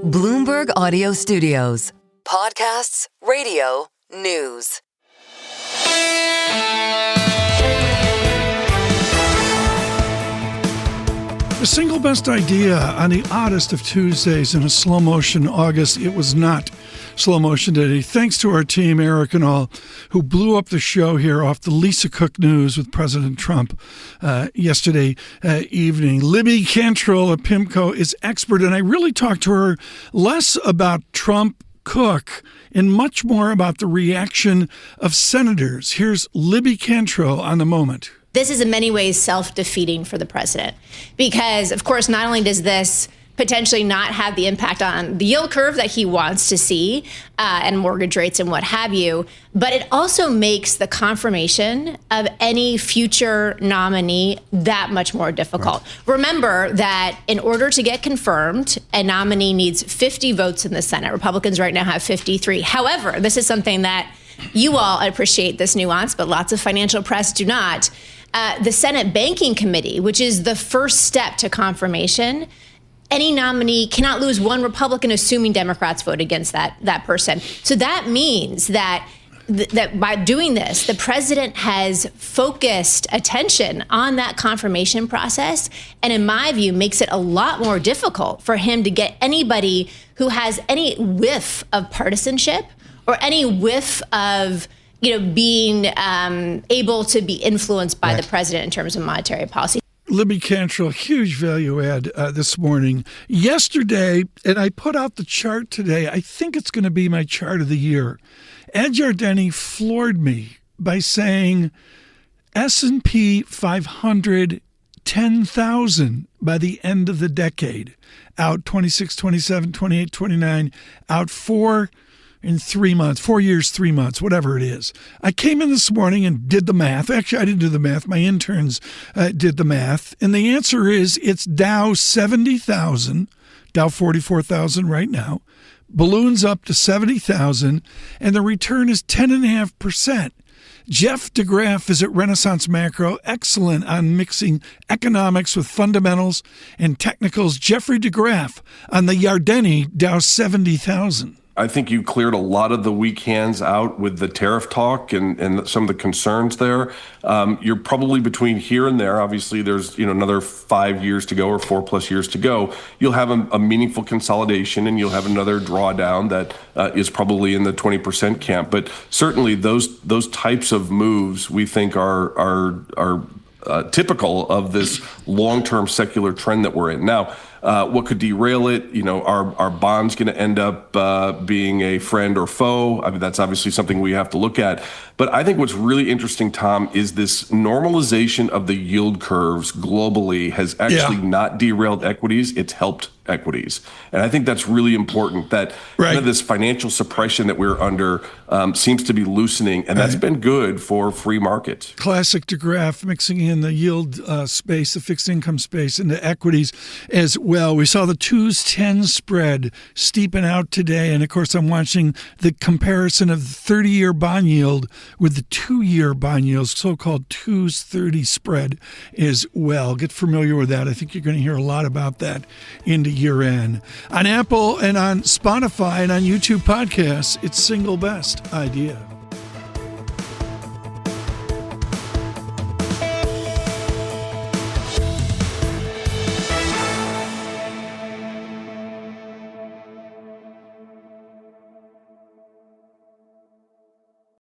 Bloomberg Audio Studios. Podcasts, radio, news. The single best idea on the oddest of Tuesdays in a slow motion August. It was not slow motion today. Thanks to our team, Eric and all, who blew up the show here off the Lisa Cook news with President Trump yesterday evening. Libby Cantrill of PIMCO is expert, and I really talked to her less about Trump, Cook, and much more about the reaction of senators. Here's Libby Cantrill on the moment. This is in many ways self-defeating for the president because, of course, not only does this potentially not have the impact on the yield curve that he wants to see and mortgage rates and what have you, but it also makes the confirmation of any future nominee that much more difficult. Right. Remember that in order to get confirmed, a nominee needs 50 votes in the Senate. Republicans right now have 53. However, this is something that you all appreciate this nuance, but lots of financial press do not. The Senate Banking Committee, which is the first step to confirmation, any nominee cannot lose one Republican, assuming Democrats vote against that person. So that means that by doing this, the president has focused attention on that confirmation process, and in my view, makes it a lot more difficult for him to get anybody who has any whiff of partisanship or any whiff of being able to be influenced by the president in terms of monetary policy. Libby Cantrill, huge value add this morning. Yesterday, and I put out the chart today, I think it's going to be my chart of the year. Ed Jardini floored me by saying S&P 500, 10,000 by the end of the decade. Out 26, 27, 28, 29, out 4 years, 3 months, whatever it is. I came in this morning and did the math. Actually, I didn't do the math. My interns did the math. And the answer is it's Dow 70,000, Dow 44,000 right now, balloons up to 70,000, and the return is 10.5%. Jeff deGraaf is at Renaissance Macro, excellent on mixing economics with fundamentals and technicals. Jeffrey deGraaf on the Jardini Dow 70,000. I think you cleared a lot of the weak hands out with the tariff talk and some of the concerns there. You're probably between here and there. Obviously, there's another 5 years to go or 4+ years to go. You'll have a meaningful consolidation, and you'll have another drawdown that is probably in the 20% camp. But certainly, those types of moves we think are typical of this long-term secular trend that we're in now. What could derail it? Are bonds going to end up being a friend or foe? I mean, that's obviously something we have to look at. But I think what's really interesting, Tom, is this normalization of the yield curves globally has actually not derailed equities. It's helped equities. And I think that's really important that this financial suppression that we're under seems to be loosening. And that's been good for free markets. Classic deGraaf, mixing in the yield space, the fixed income space, into equities as well. We saw the 2s-10 spread steepen out today. And of course, I'm watching the comparison of the 30-year bond yield with the 2-year bond yield, so-called 2s30 spread as well. Get familiar with that. I think you're going to hear a lot about that into year end. On Apple and on Spotify and on YouTube podcasts, it's single best idea.